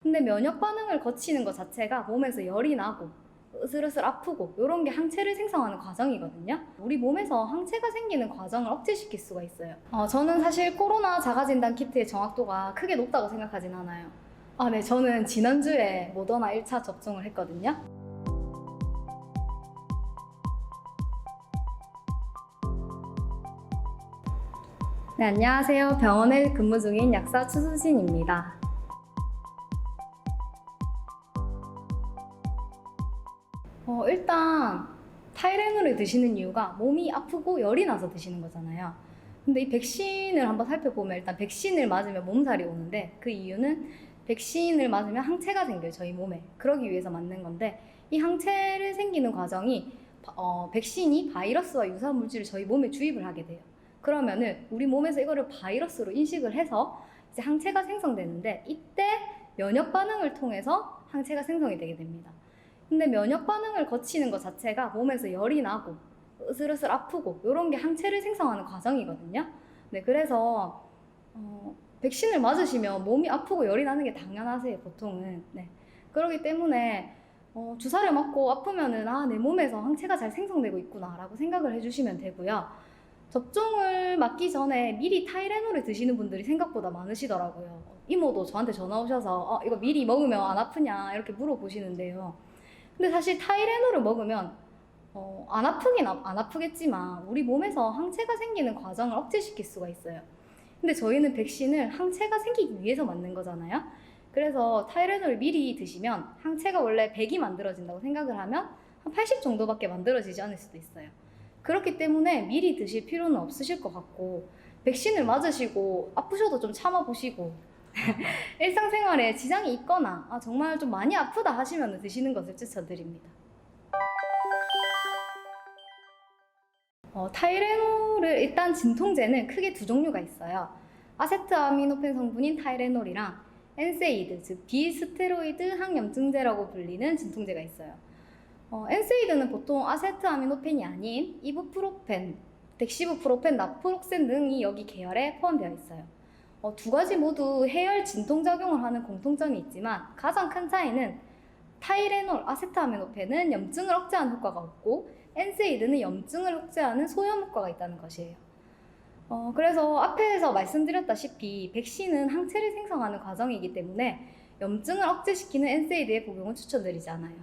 근데 면역 반응을 거치는 것 자체가 몸에서 열이 나고 으슬으슬 아프고 이런 게 항체를 생성하는 과정이거든요. 우리 몸에서 항체가 생기는 과정을 억제시킬 수가 있어요. 저는 사실 코로나 자가진단 키트의 정확도가 크게 높다고 생각하진 않아요. 네, 저는 지난주에 모더나 1차 접종을 했거든요. 네, 안녕하세요. 병원에 근무 중인 약사 추수진입니다. 일단 타이레놀을 드시는 이유가 몸이 아프고 열이 나서 드시는 거잖아요. 근데 이 백신을 한번 살펴보면 일단 백신을 맞으면 몸살이 오는데 그 이유는 백신을 맞으면 항체가 생겨요, 저희 몸에. 그러기 위해서 맞는 건데 이 항체를 생기는 과정이 백신이 바이러스와 유사한 물질을 저희 몸에 주입을 하게 돼요. 그러면은 우리 몸에서 이거를 바이러스로 인식을 해서 이제 항체가 생성되는데 이때 면역 반응을 통해서 항체가 생성이 되게 됩니다. 근데 면역 반응을 거치는 것 자체가 몸에서 열이 나고 으슬으슬 아프고 이런 게 항체를 생성하는 과정이거든요. 네, 그래서 백신을 맞으시면 몸이 아프고 열이 나는 게 당연하세요, 보통은. 네. 그렇기 때문에 주사를 맞고 아프면은 내 몸에서 항체가 잘 생성되고 있구나 라고 생각을 해주시면 되고요. 접종을 맞기 전에 미리 타이레놀을 드시는 분들이 생각보다 많으시더라고요. 이모도 저한테 전화 오셔서 이거 미리 먹으면 안 아프냐 이렇게 물어보시는데요. 근데 사실 타이레놀을 먹으면 안 아프긴 안 아프겠지만 우리 몸에서 항체가 생기는 과정을 억제시킬 수가 있어요. 근데 저희는 백신을 항체가 생기기 위해서 맞는 거잖아요. 그래서 타이레놀을 미리 드시면 항체가 원래 100이 만들어진다고 생각을 하면 한 80 정도밖에 만들어지지 않을 수도 있어요. 그렇기 때문에 미리 드실 필요는 없으실 것 같고 백신을 맞으시고 아프셔도 좀 참아보시고 일상생활에 지장이 있거나 정말 좀 많이 아프다 하시면 드시는 것을 추천드립니다. 타이레놀을 일단 진통제는 크게 두 종류가 있어요. 아세트아미노펜 성분인 타이레놀이랑 엔세이드, 즉 비스테로이드 항염증제라고 불리는 진통제가 있어요. 엔세이드는 보통 아세트아미노펜이 아닌 이부프로펜, 덱시부프로펜, 나프록센 등이 여기 계열에 포함되어 있어요. 두 가지 모두 해열 진통작용을 하는 공통점이 있지만 가장 큰 차이는 타이레놀, 아세트아미노펜은 염증을 억제하는 효과가 없고 엔세이드는 염증을 억제하는 소염 효과가 있다는 것이에요. 그래서 앞에서 말씀드렸다시피 백신은 항체를 생성하는 과정이기 때문에 염증을 억제시키는 엔세이드의 복용은 추천드리지 않아요.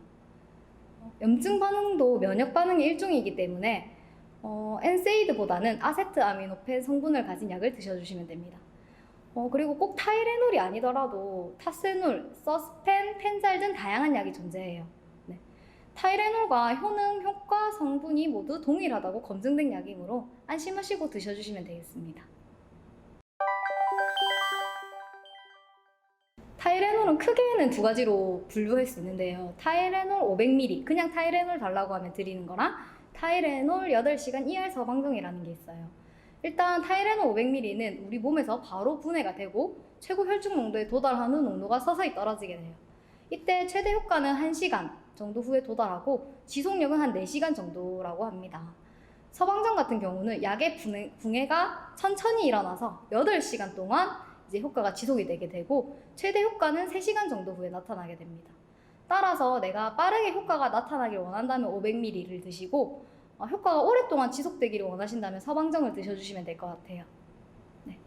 염증 반응도 면역 반응의 일종이기 때문에 엔세이드보다는 아세트아미노펜 성분을 가진 약을 드셔주시면 됩니다. 그리고 꼭 타이레놀이 아니더라도 타세놀, 서스펜, 펜잘 등 다양한 약이 존재해요. 네. 타이레놀과 효능, 효과, 성분이 모두 동일하다고 검증된 약이므로 안심하시고 드셔주시면 되겠습니다. 타이레놀은 크게는 두 가지로 분류할 수 있는데요. 타이레놀 500ml, 그냥 타이레놀 달라고 하면 드리는 거랑 타이레놀 8시간 ER 서방정이라는 게 있어요. 일단 타이레놀 500ml는 우리 몸에서 바로 분해가 되고 최고 혈중 농도에 도달한 후 농도가 서서히 떨어지게 돼요. 이때 최대 효과는 1시간 정도 후에 도달하고 지속력은 한 4시간 정도라고 합니다. 서방정 같은 경우는 약의 분해가 천천히 일어나서 8시간 동안 이제 효과가 지속이 되게 되고 최대 효과는 3시간 정도 후에 나타나게 됩니다. 따라서 내가 빠르게 효과가 나타나길 원한다면 500ml를 드시고 효과가 오랫동안 지속되기를 원하신다면 서방정을 드셔주시면 될 것 같아요. 네.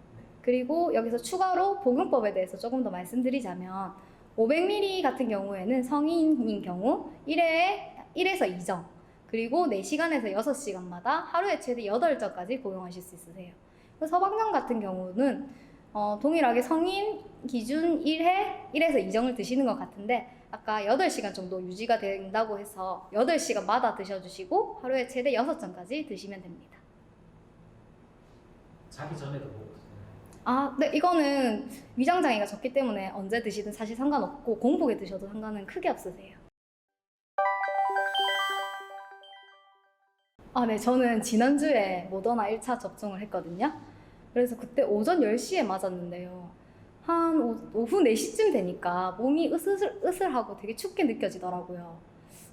그리고 여기서 추가로 복용법에 대해서 조금 더 말씀드리자면 500ml 같은 경우에는 성인인 경우 1회에 1에서 2정 그리고 4시간에서 6시간마다 하루에 최대 8정까지 복용하실 수 있으세요. 서방정 같은 경우는 동일하게 성인 기준 1회 1에서 2정을 드시는 것 같은데 아까 8시간 정도 유지가 된다고 해서 8시간마다 드셔주시고 하루에 최대 6정까지 드시면 됩니다. 자기 전에도 먹고 드세요? 네, 이거는 위장장애가 적기 때문에 언제 드시든 사실 상관없고 공복에 드셔도 상관은 크게 없으세요. 네, 저는 지난주에 모더나 1차 접종을 했거든요. 그래서 그때 오전 10시에 맞았는데요. 한 오후 4시쯤 되니까 몸이 으슬으슬하고 되게 춥게 느껴지더라고요.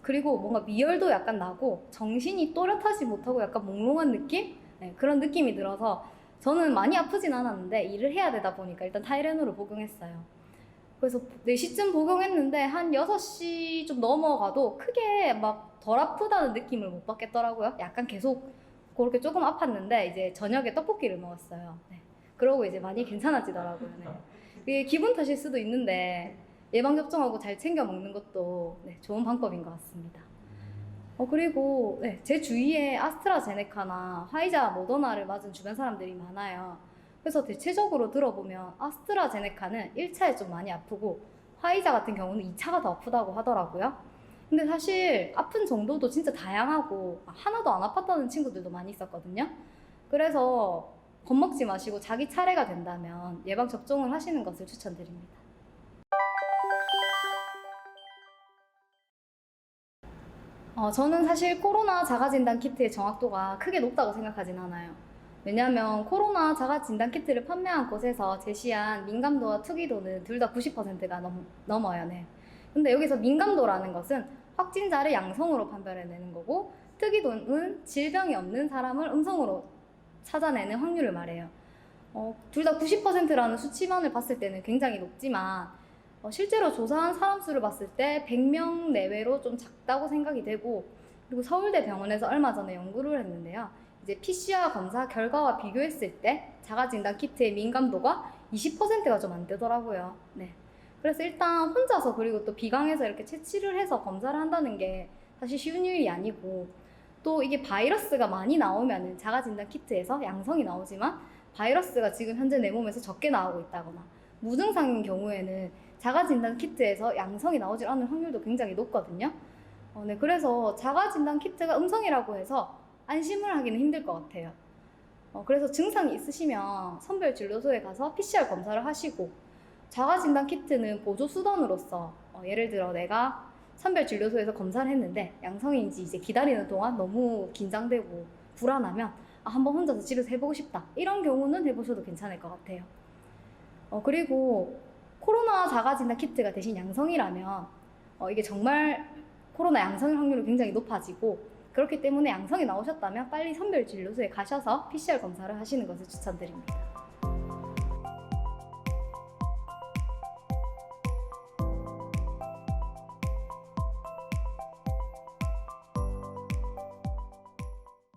그리고 뭔가 미열도 약간 나고 정신이 또렷하지 못하고 약간 몽롱한 느낌? 네, 그런 느낌이 들어서 저는 많이 아프진 않았는데 일을 해야 되다 보니까 일단 타이레놀을 복용했어요. 그래서 4시쯤 복용했는데 한 6시 좀 넘어가도 크게 막 덜 아프다는 느낌을 못 받겠더라고요. 약간 계속 그렇게 조금 아팠는데 이제 저녁에 떡볶이를 먹었어요. 네. 그러고 이제 많이 괜찮아지더라고요. 네. 이게 기분 탓일 수도 있는데 예방접종하고 잘 챙겨 먹는 것도 네, 좋은 방법인 것 같습니다. 그리고 네, 제 주위에 아스트라제네카나 화이자, 모더나를 맞은 주변 사람들이 많아요. 그래서 대체적으로 들어보면 아스트라제네카는 1차에 좀 많이 아프고 화이자 같은 경우는 2차가 더 아프다고 하더라고요. 근데 사실 아픈 정도도 진짜 다양하고 하나도 안 아팠다는 친구들도 많이 있었거든요. 그래서 겁먹지 마시고 자기 차례가 된다면 예방접종을 하시는 것을 추천드립니다. 저는 사실 코로나 자가진단 키트의 정확도가 크게 높다고 생각하진 않아요. 왜냐하면 코로나 자가진단 키트를 판매한 곳에서 제시한 민감도와 투기도는 둘 다 90%가 넘어요. 네. 근데 여기서 민감도라는 것은 확진자를 양성으로 판별해내는 거고, 특이도는 질병이 없는 사람을 음성으로 찾아내는 확률을 말해요. 둘 다 90%라는 수치만을 봤을 때는 굉장히 높지만 실제로 조사한 사람 수를 봤을 때 100명 내외로 좀 작다고 생각이 되고, 그리고 서울대 병원에서 얼마 전에 연구를 했는데요. 이제 PCR 검사 결과와 비교했을 때 자가진단 키트의 민감도가 20%가 좀 안 되더라고요. 네. 그래서 일단 혼자서 그리고 또 비강에서 이렇게 채취를 해서 검사를 한다는 게 사실 쉬운 일이 아니고, 또 이게 바이러스가 많이 나오면은 자가진단 키트에서 양성이 나오지만 바이러스가 지금 현재 내 몸에서 적게 나오고 있다거나 무증상인 경우에는 자가진단 키트에서 양성이 나오질 않을 확률도 굉장히 높거든요. 네, 그래서 자가진단 키트가 음성이라고 해서 안심을 하기는 힘들 것 같아요. 그래서 증상이 있으시면 선별진료소에 가서 PCR 검사를 하시고, 자가진단 키트는 보조수단으로서 예를 들어 내가 선별진료소에서 검사를 했는데 양성인지 이제 기다리는 동안 너무 긴장되고 불안하면 한번 혼자서 집에서 해보고 싶다, 이런 경우는 해보셔도 괜찮을 것 같아요. 그리고 코로나 자가진단 키트가 대신 양성이라면 이게 정말 코로나 양성일 확률이 굉장히 높아지고, 그렇기 때문에 양성이 나오셨다면 빨리 선별진료소에 가셔서 PCR 검사를 하시는 것을 추천드립니다.